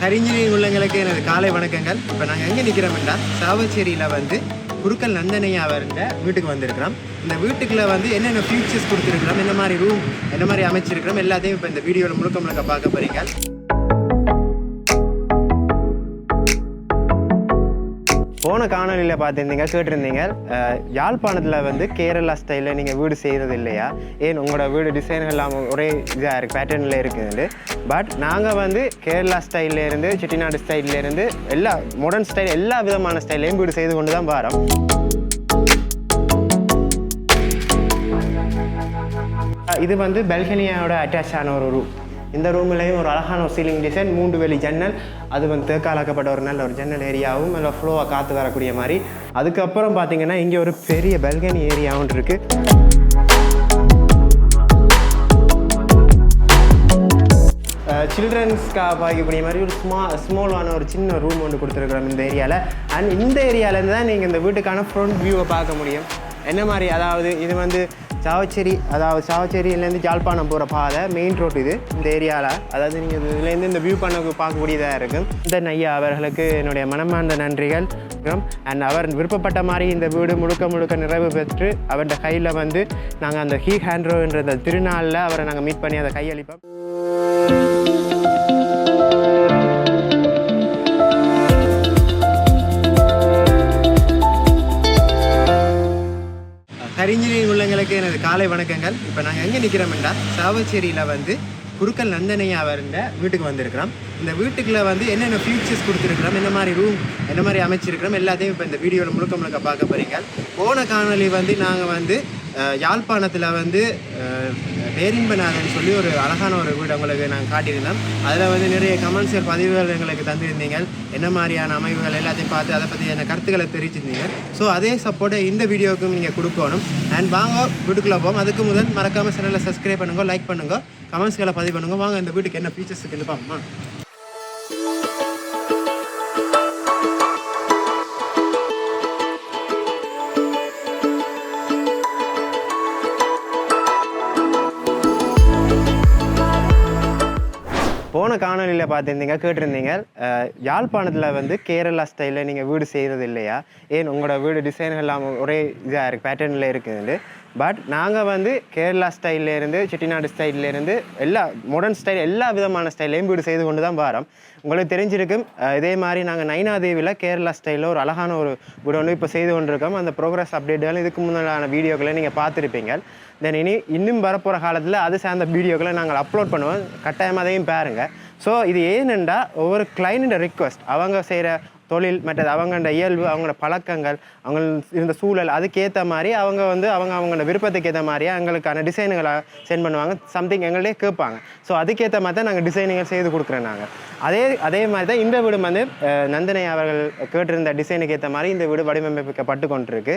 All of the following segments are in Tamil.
ஹரிஞ்சினியின் உள்ளங்களுக்கு எனது காலை வணக்கங்கள். இப்போ நாங்கள் எங்கே நிற்கிறோம்னா சாவச்சேரியில் வந்து குருக்கள் நந்தனையா அவருங்க வீட்டுக்கு வந்திருக்கிறோம். இந்த வீட்டுக்குள்ள வந்து என்னென்ன ஃபியூச்சர்ஸ் கொடுத்துருக்கிறோம், என்ன மாதிரி ரூம், என்ன மாதிரி அமைச்சிருக்கிறோம் எல்லாத்தையும் இப்போ இந்த வீடியோவில் முழுக்க பார்க்க போகிறீங்க. போன காணொலியில் பார்த்துருந்தீங்க, கேட்டிருந்தீங்க யாழ்ப்பாணத்தில் வந்து கேரளா ஸ்டைலில் நீங்கள் வீடு செய்கிறது இல்லையா, ஏன் உங்களோட வீடு டிசைன் எல்லாம் ஒரே இதாக இருக்குது, பேட்டர்னில் இருக்குது. பட் நாங்கள் வந்து கேரளா ஸ்டைல்லேருந்து செட்டிநாடு ஸ்டைல்லேருந்து எல்லா மாடர்ன் ஸ்டைல் எல்லா விதமான ஸ்டைல்லையும் வீடு செய்து கொண்டு தான் வரோம். இது வந்து பெல்கனியோட அட்டாச் ஆன ஒரு ரூம். இந்த ரூம்லேயும் ஒரு அழகான ஒரு சீலிங் டிசைன், 3 வெளி ஜன்னல், அது வந்து தேக்காலாக்கப்பட்ட ஒரு நல்ல ஒரு ஜன்னல் ஏரியாவும் இல்லை ஃப்ளோவாக காற்று வரக்கூடிய மாதிரி. அதுக்கப்புறம் பார்த்தீங்கன்னா இங்கே ஒரு பெரிய பெல்கனி ஏரியாவும் இருக்குது. சில்ட்ரன்ஸ்க்காக பார்க்கக்கூடிய மாதிரி ஒரு ஸ்மாலான ஒரு சின்ன ரூம் ஒன்று கொடுத்துருக்குறோம் இந்த ஏரியாவில். அண்ட் இந்த ஏரியாவிலேருந்து தான் நீங்கள் இந்த வீட்டுக்கான ஃப்ரண்ட் வியூவை பார்க்க முடியும். என்ன மாதிரி, அதாவது இது வந்து சாவச்சேரி, அதாவது சாவச்சேரியிலேருந்து யாழ்ப்பாணம் போகிற பாதை, மெயின் ரோட் இது இந்த ஏரியாவில். அதாவது நீங்கள் இதுலேருந்து இந்த வியூ பார்க்கக்கூடியதாக இருக்கும். இந்த ஐயா அவர்களுக்கு என்னுடைய மனமார்ந்த நன்றிகள். அண்ட் அவர் விருப்பப்பட்ட மாதிரி இந்த வீடு முழுக்க நிறைவு பெற்று அவருடைய கையில் வந்து நாங்கள் அந்த ஹீ ஹேண்ட்ரோன்ற அந்த திருநாளில் அவரை நாங்கள் மீட் பண்ணி அதை கையளிப்போம். ஹரிஞ்சினியின் உள்ளங்களுக்கு எனது காலை வணக்கங்கள். இப்போ நாங்கள் எங்கே நிற்கிறோம்னா சாவச்சேரியில் வந்து குருக்கள் நந்தனையா அவருங்க வீட்டுக்கு வந்திருக்கிறோம். இந்த வீட்டுக்குள்ள வந்து என்னென்ன ஃபியூச்சர்ஸ் கொடுத்துருக்கிறோம், என்ன மாதிரி ரூம், என்ன மாதிரி அமைச்சிருக்கிறோம் எல்லாத்தையும் இப்போ இந்த வீடியோவில் முழுக்க பார்க்க போகிறீங்க. போன காணொலி வந்து நாங்கள் வந்து யாழ்ப்பாணத்தில் வந்து பேரின்பநாதன் சொல்லி ஒரு அழகான ஒரு வீடு உங்களுக்கு நாங்கள் காட்டியிருந்தோம். அதில் வந்து நிறைய கமெண்ட்ஸ் பதிவுகள் எங்களுக்கு தந்திருந்தீங்க, என்ன மாதிரியான அமைவுகள் எல்லாத்தையும் பார்த்து அதை பற்றி என்ன கருத்துக்களை தெரிவிச்சிருந்தீங்க. ஸோ அதே சப்போர்ட்டை இந்த வீடியோவுக்கும் நீங்கள் கொடுக்கணும். அண்ட் வாங்க வீட்டுக்குள்ளே போவோம். அதுக்கு முதல் மறக்காமல் சேனலை சப்ஸ்கிரைப் பண்ணுங்க, லைக் பண்ணுங்க, கமெண்ட்ஸ்களை பதிவு பண்ணுங்க. வாங்க இந்த வீட்டுக்கு என்ன ஃபீச்சர்ஸ் இருக்குன்னு பார்ப்போமா. போன காணொலியில் பார்த்துருந்தீங்க, கேட்டிருந்தீங்க யாழ்ப்பாணத்தில் வந்து கேரளா ஸ்டைலில் நீங்கள் வீடு செய்கிறது இல்லையா, ஏன் உங்களோட வீடு டிசைன் எல்லாம் ஒரே இதாக இருக்குது, பேட்டர்னில் இருக்குது. பட் நாங்கள் வந்து கேரளா ஸ்டைல்லேருந்து செட்டிநாடு ஸ்டைல்லேருந்து எல்லா மாடர்ன் ஸ்டைல் எல்லா விதமான ஸ்டைல்லையும் வீடு செய்து கொண்டு தான் வரோம். உங்களுக்கு தெரிஞ்சிருக்கும், இதே மாதிரி நாங்கள் நைனாதேவியில் கேரளா ஸ்டைலில் ஒரு அழகான ஒரு வீடு ஒன்று இப்போ செய்து கொண்டிருக்கோம். அந்த ப்ரோக்ரஸ் அப்டேட்டுகள் இதுக்கு முன்னாடி வீடியோக்களை நீங்கள் பார்த்துருப்பீங்க. தென் இன்னும் வரப்போகிற காலத்தில் அது சார்ந்த வீடியோக்களை நாங்கள் அப்லோட் பண்ணுவோம், கட்டாயமாக அதையும் பாருங்கள். ஸோ இது ஏனெண்டா ஒவ்வொரு கிளைண்ட ரிக்வஸ்ட், அவங்க செய்கிற தொழில், மற்றது அவங்களோட இயல்பு, அவங்களோட பழக்கங்கள், அவங்க இருந்த சூழல், அதுக்கேற்ற மாதிரி அவங்க வந்து அவங்களோட விருப்பத்துக்கு ஏற்ற மாதிரியே எங்களுக்கான டிசைனுகளை சென்ட் பண்ணுவாங்க, சம்திங் எங்கள்டே கேட்பாங்க. ஸோ அதுக்கேற்ற மாதிரி தான் நாங்கள் டிசைனிங்கள் செய்து கொடுக்குறோம். நாங்கள் அதே மாதிரி தான் இந்த வீடு வந்து நந்தனை அவர்கள் கேட்டிருந்த டிசைனுக்கு ஏற்ற மாதிரி இந்த வீடு வடிவமைக்கப்பட்டு கொண்டிருக்கு.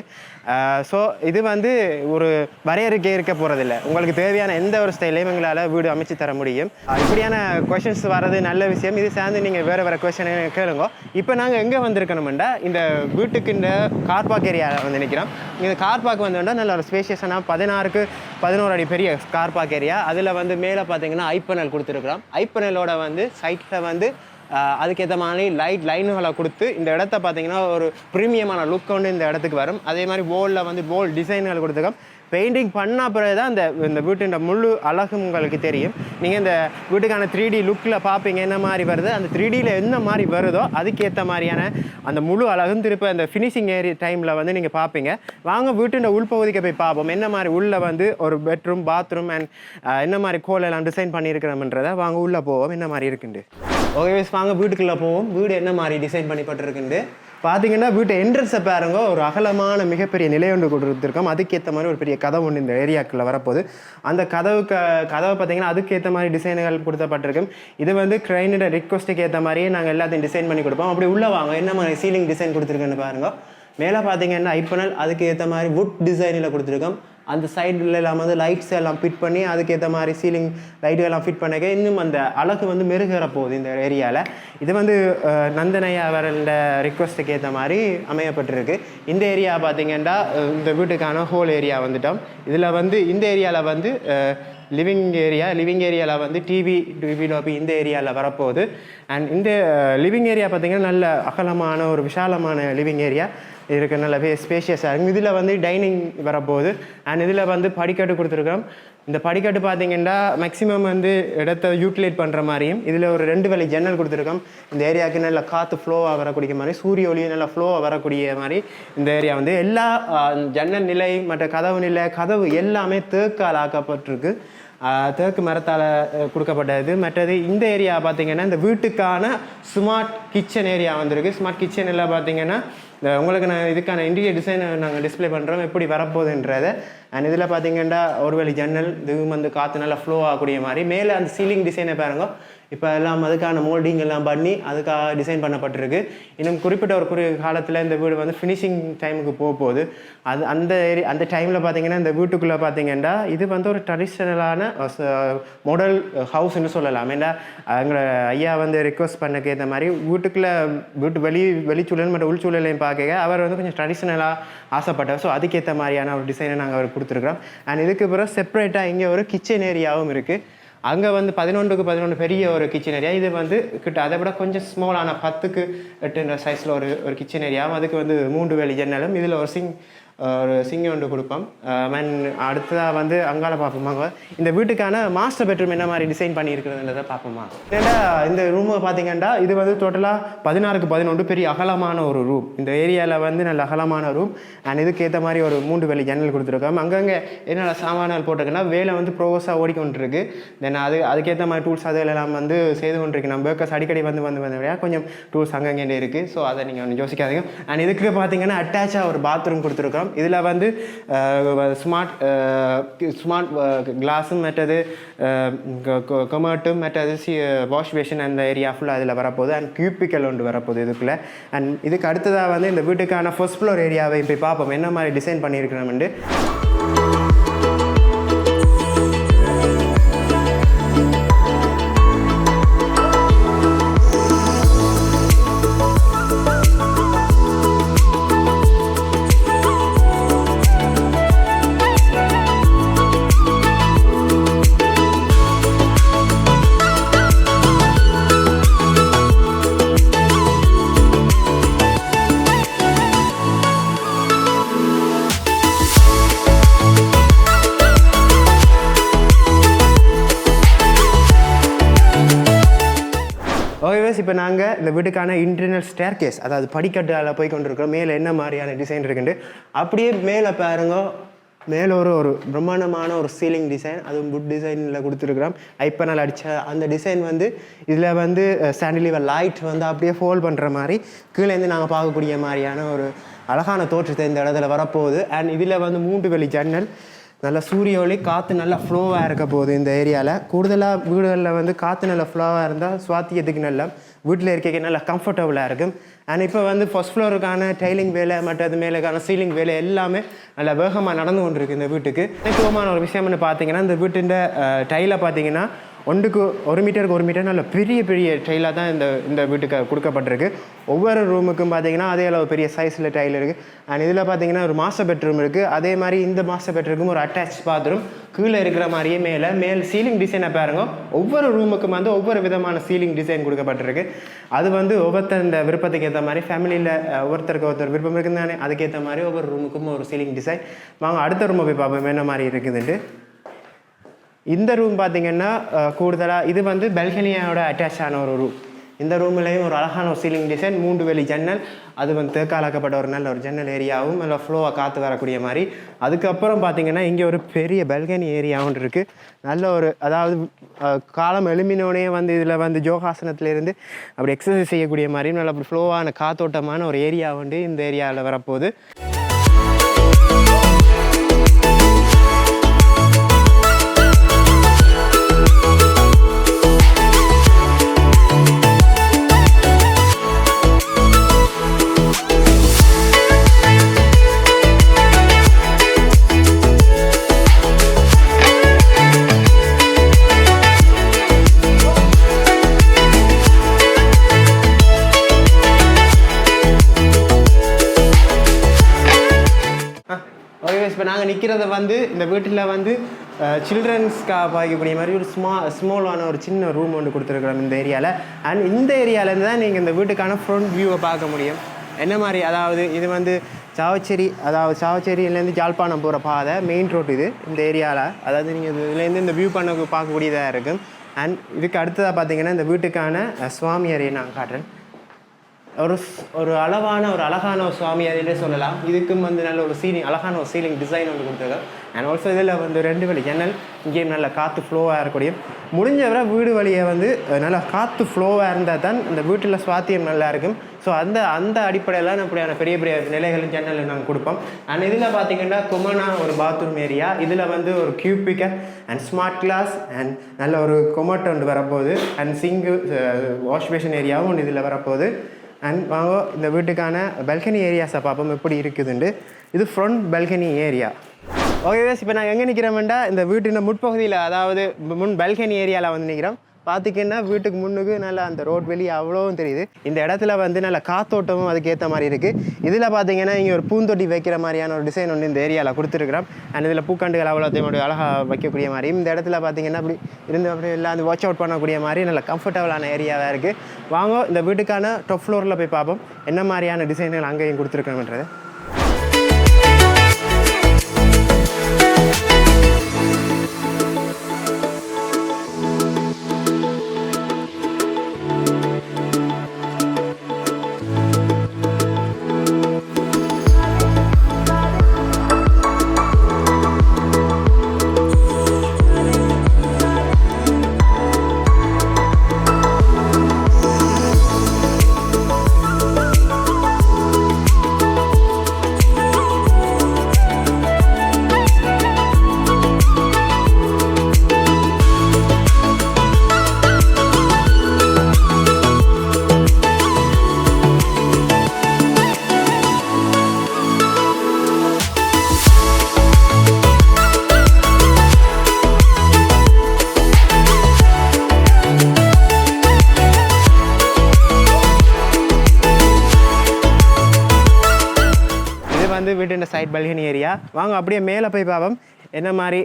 ஸோ இது வந்து ஒரு வரையறுக்கே இருக்க போகிறதில்லை, உங்களுக்கு தேவையான எந்த ஒரு ஸ்டைலையும் எங்களால் வீடு அமைச்சு தர முடியும். இப்படியான கொஷின்ஸ் வர்றது நல்ல விஷயம். இது சேர்ந்து நீங்கள் வேறு கொஷனை கேளுங்க. இப்போ நாங்கள் எங்கே வந்திருக்கணும்டா, இந்த வீட்டுக்கு இந்த கார் பார்க் ஏரியாவில் வந்து நிற்கிறோம். இந்த கார் பார்க் வந்து நல்ல ஒரு ஸ்பேஷியஸான 16க்கு 11 அடி பெரிய கார் பார்க் ஏரியா. அதில் வந்து மேலே பார்த்தீங்கன்னா ஐப்பனல் கொடுத்துருக்குறோம். ஐப்பனலோட வந்து சைட்டில் வந்து அதுக்கேற்ற மாதிரி லைனுகளை கொடுத்து இந்த இடத்த பார்த்தீங்கன்னா ஒரு ப்ரீமியமான லுக் கொண்டு இந்த இடத்துக்கு வரும். அதே மாதிரி வாலில் வந்து வால் டிசைன்கள் கொடுத்துருக்கோம். பெயிண்டிங் பண்ண பிறகு தான் இந்த வீட்டுன்ற முழு அழகு உங்களுக்கு தெரியும். நீங்கள் இந்த வீட்டுக்கான 3D லுக்கில் பார்ப்பீங்க என்ன மாதிரி வருது, அந்த 3Dயில் என்ன மாதிரி வருதோ அதுக்கேற்ற மாதிரியான அந்த முழு அழகும் திருப்பி அந்த ஃபினிஷிங் டைமில் வந்து நீங்கள் பார்ப்பீங்க. வாங்க வீட்டுன்ற உள்பகுதிக்கு போய் பார்ப்போம், என்ன மாதிரி உள்ளே வந்து ஒரு பெட்ரூம், பாத்ரூம் அண்ட் என்ன மாதிரி கோலெல்லாம் டிசைன் பண்ணியிருக்கிறோம்ன்றதை வாங்க உள்ளே போவோம், என்ன மாதிரி இருக்குண்டு. ஓகே, வாங்க வீட்டுக்குள்ளே போவோம், வீடு என்ன மாதிரி டிசைன் பண்ணிப்பட்டிருக்குண்டு. பார்த்தீங்கன்னா வீட்டு என்ட்ரன்ஸை பாருங்க, ஒரு அகலமான மிகப்பெரிய நிலை ஒன்று கொடுத்துருக்கோம். அதுக்கேற்ற மாதிரி ஒரு பெரிய கதவு ஒன்று இந்த ஏரியாக்குள்ளே வரப்போகுது. அந்த கதவை பார்த்தீங்கன்னா அதுக்கேற்ற மாதிரி டிசைனுகள் கொடுத்தப்பட்டிருக்கும். இது வந்து கிளைண்டோட ரிக்வஸ்ட்டுக்கு ஏற்ற மாதிரியே நாங்கள் எல்லாத்தையும் டிசைன் பண்ணி கொடுப்போம். அப்படி உள்ளே வாங்க, என்ன மாதிரி சீலிங் டிசைன் கொடுத்துருக்குன்னு பாருங்கள். மேலே பார்த்தீங்கன்னா ஐப்பனல் அதுக்கு ஏற்ற மாதிரி வுட் டிசைனில் கொடுத்துருக்கோம். அந்த சைடில் எல்லாம் வந்து லைட்ஸ் எல்லாம் ஃபிட் பண்ணி அதுக்கேற்ற மாதிரி சீலிங் லைட்டு எல்லாம் ஃபிட் பண்ணிக்க இன்னும் அந்த அழகு வந்து மெருகேற போகுது இந்த ஏரியாவில். இது வந்து நந்தனையா அவரோட ரிக்வஸ்ட்டுக்கு ஏற்ற மாதிரி அமையப்பட்டிருக்கு. இந்த ஏரியா பார்த்திங்கன்னா இந்த வீட்டுக்கான ஹோல் ஏரியா வந்துட்டோம். இதில் வந்து இந்த ஏரியாவில் வந்து லிவிங் ஏரியாவில் வந்து டிவி லாபி இந்த ஏரியாவில் வரப்போகுது. அண்ட் இந்த லிவிங் ஏரியா பார்த்திங்கன்னா நல்ல அகலமான ஒரு விஷாலமான லிவிங் ஏரியா இருக்குது, நல்ல ஸ்பேஷியஸாக இருக்கும். இதில் வந்து டைனிங் வரப்போகுது. அண்ட் இதில் வந்து படிக்கட்டு கொடுத்துருக்கோம். இந்த படிக்கட்டு பார்த்திங்கன்னா மேக்ஸிமம் வந்து இடத்த யூட்டிலைட் பண்ணுற மாதிரியும் இதில் ஒரு 2 வழி ஜன்னல் கொடுத்துருக்கோம். இந்த ஏரியாவுக்கு நல்ல காற்று ஃப்ளோவாக வரக்கூடிய மாதிரி, சூரிய ஒளியும் நல்லா ஃப்ளோவாக வரக்கூடிய மாதிரி இந்த ஏரியா வந்து எல்லா ஜன்னல் நிலை மற்ற கதவு நிலை கதவு எல்லாமே தேக்கால் ஆக்கப்பட்டிருக்கு. தேக்கு மரத்தால் கொடுக்கப்பட்டது. மற்றது இந்த ஏரியா பார்த்திங்கன்னா இந்த வீட்டுக்கான ஸ்மார்ட் கிச்சன் ஏரியா வந்திருக்கு. ஸ்மார்ட் கிச்சன் எல்லாம் பார்த்திங்கன்னா உங்களுக்கு நான் இதுக்கான இன்டீரியர் டிசைனை நாங்கள் டிஸ்பிளே பண்ணுறோம் எப்படி வரப்போகுதுன்றதை. அண்ட் இதில் பார்த்திங்கன்னா ஒரு வழி ஜன்னல், இதுவும் வந்து காற்று நல்லா ஃப்ளோ ஆகக்கூடிய மாதிரி. மேலே அந்த சீலிங் டிசைனை பாருங்க, இப்போ எல்லாம் அதுக்கான மோல்டிங் எல்லாம் பண்ணி அதுக்காக டிசைன் பண்ணப்பட்டிருக்கு. இன்னும் குறிப்பிட்ட ஒரு காலத்தில் இந்த வீடு வந்து ஃபினிஷிங் டைமுக்கு போகுது. அந்த டைமில் பார்த்திங்கன்னா இந்த வீட்டுக்குள்ளே பார்த்திங்கன்னா இது வந்து ஒரு ட்ரெடிஷ்னலான மாடல் ஹவுஸ்ன்னு சொல்லலாம். ஏன்னா எங்களை ஐயா வந்து ரிக்வஸ்ட் பண்ணக்கு ஏற்ற மாதிரி வீட்டுக்குள்ளே வெளிச்சூழல் மற்றும் உள்சூழலையும் பார்க்க அவர் வந்து கொஞ்சம் ட்ரெடிஷ்னலாக ஆசைப்பட்டார். ஸோ அதுக்கேற்ற மாதிரியான ஒரு டிசைனை நாங்கள் அவருக்கு கொடுத்துருக்குறோம். அண்ட் இதுக்கு பிறகு செப்பரேட்டாக இங்கே ஒரு கிச்சன் ஏரியாவும் இருக்குது. அங்கே வந்து 11க்கு 11 பெரிய ஒரு கிச்சன் ஏரியா. இது வந்து கிட்ட அதை விட கொஞ்சம் ஸ்மாலான 10க்கு 8 சைஸில் ஒரு கிச்சன் ஏரியாவும், அதுக்கு வந்து 3 வேலி ஜன்னலும், இதில் ஒரு சிங்கம் ஒன்று கொடுப்போம். அடுத்ததாக வந்து அங்கால பார்ப்போமாங்க. இந்த வீட்டுக்கான மாஸ்டர் பெட்ரூம் என்ன மாதிரி டிசைன் பண்ணியிருக்கிறதுன்றதை பார்ப்போமா. ஏன்னா இந்த ரூமை பார்த்தீங்கன்னா இது வந்து டோட்டலாக 16க்கு 11 பெரிய அகலமான ஒரு ரூம். இந்த ஏரியாவில் வந்து நல்ல அகலமான ரூம். அண்ட் இதுக்கேற்ற மாதிரி ஒரு 3 வேலி ஜன்னல் கொடுத்துருக்கோம். அங்கங்கே என்னென்ன சாமான்கள் போட்டிருக்குன்னா வேலை வந்து ப்ரோஸாக ஓடிக்கொண்டிருக்கு. தென் அதுக்கேற்ற மாதிரி டூல்ஸ் அதெல்லாம் வந்து செய்து கொண்டிருக்கு. நம்ம ஒர்க்கர்ஸ் அடிக்கடி வந்து கொஞ்சம் டூல்ஸ் அங்கங்கே இருக்குது. ஸோ அதை நீங்கள் ஒன்று யோசிக்காதீங்க. அண்ட் இதுக்கு பார்த்தீங்கன்னா அட்டாச்சாக ஒரு பாத்ரூம் கொடுத்துருக்கோம். இதில் வந்து ஸ்மார்ட் கிளாஸும் மற்றது கமர்ட்டும் மற்றது வாஷ் பேஷன் அந்த ஏரியா ஃபுல்லாக அதில் வரப்போகுது. அண்ட் கியூபிக்கல் ஒன்று வரப்போகுது இதுக்குள்ளே. அண்ட் இதுக்கு அடுத்ததாக வந்து இந்த வீட்டுக்கான ஃபர்ஸ்ட் ஃப்ளோர் ஏரியாவை இப்போ பார்ப்போம் என்ன மாதிரி டிசைன் பண்ணியிருக்கிறோம்னு. இப்போ நாங்கள் இந்த வீட்டுக்கான இன்டர்னல் ஸ்டேர் கேஸ், அதாவது படிக்கட்டால் போய் கொண்டிருக்கிறோம். மேலே என்ன மாதிரியான டிசைன் இருக்குண்டு அப்படியே மேலே பாருங்க. மேலே ஒரு பிரம்மாண்டமான ஒரு சீலிங் டிசைன், அதுவும் வுட் டிசைனில் கொடுத்துருக்குறோம். ஐப்பனால் அடித்த அந்த டிசைன் வந்து இதில் வந்து சாண்டிலிவர் லைட் வந்து அப்படியே ஃபோல்ட் பண்ணுற மாதிரி கீழேருந்து நாங்கள் பார்க்கக்கூடிய மாதிரியான ஒரு அழகான தோற்றத்தை இந்த இடத்துல வரப்போகுது. அண்ட் இதில் வந்து 3 வழி ஜன்னல், நல்லா சூரிய ஒளி காற்று நல்லா ஃப்ளோவாக இருக்க போகுது இந்த ஏரியாவில். கூடுதலாக வீடுகளில் வந்து காற்று நல்லா ஃப்ளோவாக இருந்தால் சுவாத்தியத்துக்கு நல்லா வீட்டில் இருக்க நல்லா கம்ஃபர்டபுளாக இருக்கும். அண்ட் இப்போ வந்து ஃபர்ஸ்ட் ஃப்ளோருக்கான டைலிங் வேலை மற்றது மேலேக்கான சீலிங் வேலை எல்லாமே நல்லா வேகமாக நடந்து கொண்டிருக்கு இந்த வீட்டுக்கு. முக்கியமான ஒரு விஷயம்னு பார்த்தீங்கன்னா இந்த வீட்டின் டைலை பார்த்தீங்கன்னா 1 மீட்டருக்கு 1 மீட்டர் நல்ல பெரிய பெரிய டைலாக தான் இந்த வீட்டுக்கு கொடுக்கப்பட்டிருக்கு. ஒவ்வொரு ரூமுக்கும் பார்த்தீங்கன்னா அதே அளவு பெரிய சைஸில் டைல் இருக்குது. அண்ட் இதில் பார்த்தீங்கன்னா ஒரு மாஸ்டர் பெட்ரூம் இருக்குது. அதே மாதிரி இந்த மாஸ்டர் பெட்ரூமுக்கும் ஒரு அட்டாச் பாத்ரூம் கீழே இருக்கிற மாதிரியே மேல் சீலிங் டிசைனை பாருங்க. ஒவ்வொரு ரூமுக்கும் வந்து ஒவ்வொரு விதமான சீலிங் டிசைன் கொடுக்கப்பட்டிருக்கு. அது வந்து ஒவ்வொருத்தர் இந்த விருப்பத்துக்கு ஏற்ற மாதிரி ஃபேமிலியில் ஒருத்தர் விருப்பம் இருக்குன்னு தானே, அதுக்கேற்ற மாதிரி ஒவ்வொரு ரூமுக்கும் ஒரு சீலிங் டிசைன். வாங்க அடுத்த ரூமை போய் பார்ப்போம் என்ன மாதிரி இருக்குதுன்ட்டு. இந்த ரூம் பார்த்திங்கன்னா கூடுதலாக இது வந்து பெல்கனியோட அட்டாச் ஆன ஒரு ரூம். இந்த ரூம்லேயும் ஒரு அழகான ஒரு சீலிங் டிசைன், 3 வழி ஜன்னல், அது வந்து தேக்காலாக்கப்பட்ட ஒரு நல்ல ஒரு ஜன்னல் ஏரியாவும் நல்லா ஃப்ளோவாக காற்று வரக்கூடிய மாதிரி. அதுக்கப்புறம் பார்த்திங்கன்னா இங்கே ஒரு பெரிய பெல்கனி ஏரியாவும் இருக்குது. நல்ல ஒரு அதாவது காலம் எழுமினோடனே வந்து இதில் வந்து யோகாசனத்துலேருந்து அப்படி எக்ஸசைஸ் செய்யக்கூடிய மாதிரி நல்ல அப்படி ஃப்ளோவான காத்தோட்டமான ஒரு ஏரியா வந்து இந்த ஏரியாவில் வரப்போகுது. இப்போ நாங்கள் நிற்கிறத வந்து இந்த வீட்டில் வந்து சில்ட்ரன்ஸ்க்காக பாய்க்கக்கூடிய மாதிரி ஒரு ஸ்மாலான ஒரு சின்ன ரூம் ஒன்று கொடுத்துருக்குறோம் இந்த ஏரியாவில். அண்ட் இந்த ஏரியாவிலேருந்து தான் நீங்கள் இந்த வீட்டுக்கான ஃப்ரண்ட் வியூவை பார்க்க முடியும். என்ன மாதிரி, அதாவது இது வந்து சாவச்சேரி, அதாவது சாவச்சேரியிலேருந்து ஜாழ்ப்பாணம் போகிற பாதை, மெயின் ரோட் இது இந்த ஏரியாவில். அதாவது நீங்கள் இதுலேருந்து இந்த வியூ பண்ண பார்க்கக்கூடியதாக இருக்கும். அண்ட் இதுக்கு அடுத்ததாக பார்த்தீங்கன்னா இந்த வீட்டுக்கான சுவாமி அறையை நான் காட்டுறேன். ஒரு அழகான ஒரு சுவாமி அறையிலே சொல்லலாம். இதுக்கும் வந்து நல்ல ஒரு அழகான ஒரு சீலிங் டிசைன் ஒன்று கொடுத்துருக்கோம். அண்ட் ஆல்சோ இதில் வந்து 2 வழி ஜன்னல், இங்கேயும் நல்ல காற்று ஃப்ளோவாக இருக்கக்கூடிய, முடிஞ்சவரை வீடு வழியை வந்து நல்லா காற்று ஃப்ளோவாக இருந்தால் தான் இந்த வீட்டில் சுவாத்தியம் நல்லா இருக்கும். ஸோ அந்த அடிப்படையில் அப்படியான பெரிய பெரிய நிலைகளும் ஜன்னல் நாங்கள் கொடுப்போம். அண்ட் இதில் பார்த்தீங்கன்னா கொமனா ஒரு பாத்ரூம் ஏரியா, இதில் வந்து ஒரு cubicle and smart class and நல்ல ஒரு கொமோட் ஒன்று வரப்போகுது. அண்ட் சிங்கு வாஷ் பேஷன் ஏரியாவும் ஒன்று இதில் வரப்போகுது. அண்ட் வாங்க இந்த வீட்டுக்கான பல்கனி ஏரியாஸை பார்ப்போம் எப்படி இருக்குதுண்டு. இது ஃப்ரண்ட் பல்கனி ஏரியா. ஓகே, இப்போ நான் எங்கே நிற்கிறோம்டா இந்த வீட்டின் முற்பகுதியில், அதாவது முன் பல்கனி ஏரியாவில் வந்து நிற்கிறோம். பார்த்திங்கன்னா வீட்டுக்கு முன்னுக்கு நல்லா அந்த ரோட் வெளியே அவ்வளோவும் தெரியுது. இந்த இடத்துல வந்து நல்ல காத்தோட்டமும் அதுக்கேற்ற மாதிரி இருக்குது. இதில் பார்த்தீங்கன்னா இங்கே ஒரு பூந்தொட்டி வைக்கிற மாதிரியான ஒரு டிசைன் ஒன்று இந்த ஏரியாவில் கொடுத்துருக்குறோம். அண்ட் இதில் பூக்கண்டுகள் அவ்வளோத்தையும் அழகாக வைக்கக்கூடிய மாதிரியும் இந்த இடத்துல பார்த்தீங்கன்னா அப்படி இருந்து அப்படி எல்லாம் வந்து வாட்ச் அவுட் பண்ணக்கூடிய மாதிரி நல்ல கம்ஃபர்டபுளான ஏரியாவாக இருக்குது. வாங்க இந்த வீட்டுக்கான டாப் ஃப்ளோரில் போய் பார்ப்போம் என்ன மாதிரியான டிசைன்கள் அங்கேயும் கொடுத்துருக்கோம்ன்றது. வந்து வீட்டு சைட் பல்கனி ஏரியா. வாங்க அப்படியே மேலே போய் பார்ப்போம் என்ன மாதிரி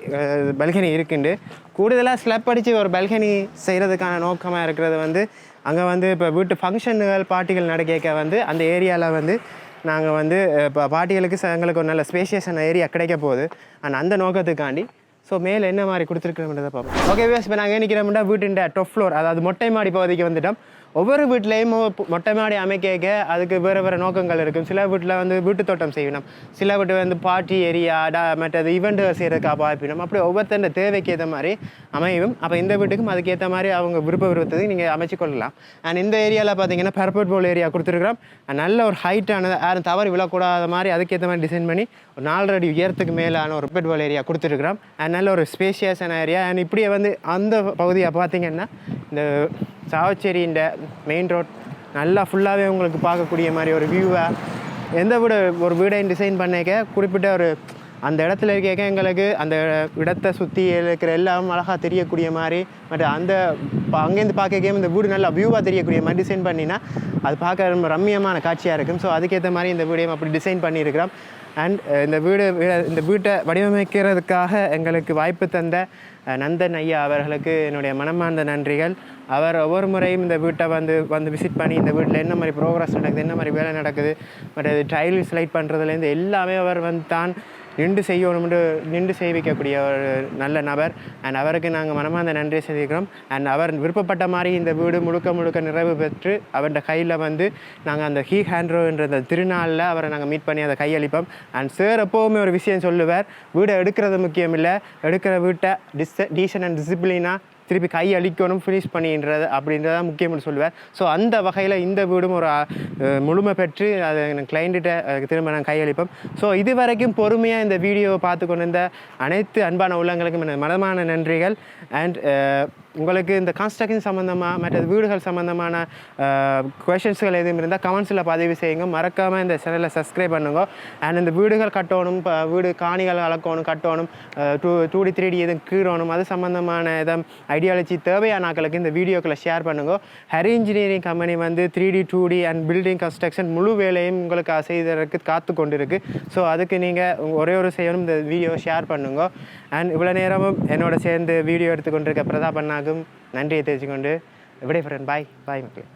பல்கனி இருக்குண்டு. கூடுதலாக ஸ்லப் அடித்து ஒரு பல்கனி செய்கிறதுக்கான நோக்கமாக இருக்கிறது வந்து அங்கே வந்து இப்போ வீட்டு ஃபங்க்ஷனுகள் பார்ட்டிகள் நடக்க வந்து அந்த ஏரியாவில் வந்து நாங்கள் வந்து இப்போ பார்ட்டிகளுக்கு எங்களுக்கு ஒரு நல்ல ஸ்பேஷியஸான ஏரியா கிடைக்க போகுது. அண்ட் அந்த நோக்கத்துக்காண்டி ஸோ மேலே என்ன மாதிரி கொடுத்துருக்குறோம்ன்றதை பார்ப்போம். ஓகே வேஸ், இப்போ நாங்கள் நிற்கிறோம்னா வீட்டுன்ற டாப் ஃப்ளோர், அதாவது மொட்டை மாடி பகுதிக்கு வந்துட்டோம். ஒவ்வொரு வீட்லேயும் மொட்டை மாடி அமைக்க அதுக்கு வேறு வேறு நோக்கங்கள் இருக்கும். சில வீட்டில் வந்து வீட்டு தோட்டம் செய்யணும், சில வீட்டு வந்து பார்ட்டி ஏரியா மற்றது ஈவெண்ட் செய்கிறதுக்காக பார்ப்பினோம். அப்படி ஒவ்வொருத்தண்ட தேவைக்கு ஏற்ற மாதிரி அமையும். அப்போ இந்த வீட்டுக்கும் அதுக்கேற்ற மாதிரி அவங்க விருப்பத்துக்கு நீங்கள் அமைச்சு கொள்ளலாம். அண்ட் இந்த ஏரியாவில் பார்த்தீங்கன்னா பர்பட் போல் ஏரியா கொடுத்துருக்குறோம். நல்ல ஒரு ஹைட்டானது யாரும் தவறு விழக்கூடாத மாதிரி அதுக்கேற்ற மாதிரி டிசைன் பண்ணி ஒரு 4 அடி உயரத்துக்கு மேலான ஒரு பர்பட் போல் ஏரியா கொடுத்துருக்குறோம். அண்ட் நல்ல ஒரு ஸ்பேஷியஸான ஏரியா. அண்ட் இப்படியே வந்து அந்த பகுதியை பார்த்தீங்கன்னா இந்த சாவச்சேரியின் மெயின் ரோட் நல்லா ஃபுல்லாகவே உங்களுக்கு பார்க்கக்கூடிய மாதிரி ஒரு வியூவாக எந்த ஒரு வீடையும் டிசைன் பண்ணிக்க குறிப்பிட்ட ஒரு அந்த இடத்துல இருக்க எங்களுக்கு அந்த இடத்தை சுற்றி இருக்கிற எல்லாம் அழகாக தெரியக்கூடிய மாதிரி பட் அந்த அங்கேருந்து பார்க்க இந்த வீடு நல்லா வியூவாக தெரியக்கூடிய மாதிரி டிசைன் பண்ணினா அது பார்க்க ரொம்ப ரம்மியமான காட்சியாக இருக்கும். ஸோ அதுக்கேற்ற மாதிரி இந்த வீடையும் அப்படி டிசைன் பண்ணியிருக்கிறோம். அண்ட் இந்த வீட்டை வடிவமைக்கிறதுக்காக எங்களுக்கு வாய்ப்பு தந்த நந்தன் ஐயா அவர்களுக்கு என்னுடைய மனமார்ந்த நன்றிகள். அவர் ஒவ்வொரு முறையும் இந்த வீட்டை வந்து விசிட் பண்ணி இந்த வீட்டில் என்ன மாதிரி ப்ரோக்ரஸ் நடக்குது, என்ன மாதிரி வேலை நடக்குது, பட் அது டைல் ஸ்லைட் பண்ணுறதுலேருந்து எல்லாமே அவர் வந்து தான் நின்று செய்விக்கக்கூடிய ஒரு நல்ல நபர். அண்ட் அவருக்கு நாங்கள் மனமார்ந்த நன்றி செலுத்துகிறோம். அண்ட் அவர் விருப்பப்பட்ட மாதிரி இந்த வீடு முழுக்க நிறைவு பெற்று அவருடைய கையில் வந்து நாங்கள் அந்த ஹேண்ட்ரோன்ற அந்த திருநாளில் அவரை நாங்கள் மீட் பண்ணி அதை கையளிப்போம். அண்ட் சார் எப்போவுமே ஒரு விஷயம் சொல்லுவார், வீடை எடுக்கிறது முக்கியம் இல்லை, எடுக்கிற வீட்டை டீசன்ட் அண்ட் டிசிப்ளினாக திருப்பி கை அழிக்கணும் ஃபினிஷ் பண்ணின்றது அப்படின்றத முக்கியம்னு சொல்லுவார். ஸோ அந்த வகையில் இந்த வீடும் ஒரு முழுமை பெற்று அதை கிளைண்ட்டிட்ட திரும்ப நாங்கள் கையளிப்போம். ஸோ இது வரைக்கும் பொறுமையாக இந்த வீடியோவை பார்த்து கொண்டு இருந்த அனைத்து அன்பான உள்ளங்களுக்கும் மனமான நன்றிகள். அண்ட் உங்களுக்கு இந்த கன்ஸ்ட்ரக்ஷன் சம்மந்தமாக மற்ற வீடுகள் சம்மந்தமான கொஷின்ஸ்கள் எதுவும் இருந்தால் கமெண்ட்ஸில் பதிவு செய்யுங்க. மறக்காமல் இந்த சேனலை சப்ஸ்கிரைப் பண்ணுங்க. அண்ட் இந்த வீடுகள் கட்டணும், வீடு காணிகள் அளக்கணும், கட்டணும், 2D 3D எதுவும் கீறணும், அது சம்மந்தமான எதுவும் ஐடியாலஜி தேவையான ஆட்களுக்கு இந்த வீடியோக்களை ஷேர் பண்ணுங்க. ஹரி இன்ஜினியரிங் கம்பெனி வந்து 3D 2D and building construction முழு வேலையும் உங்களுக்கு செய்ததற்கு காத்து கொண்டு இருக்கு. ஸோ அதுக்கு நீங்கள் ஒரே ஒரு செய்யணும், இந்த வீடியோவை ஷேர் பண்ணுங்க. அண்ட் இவ்வளோ நேரமும் என்னோட சேர்ந்து வீடியோ எடுத்துக்கொண்டிருக்க பிரதாப் அண்ணாக்கும் நன்றியை தெரிவித்துக்கொண்டு விடைபெறேன். பாய் மக்களே.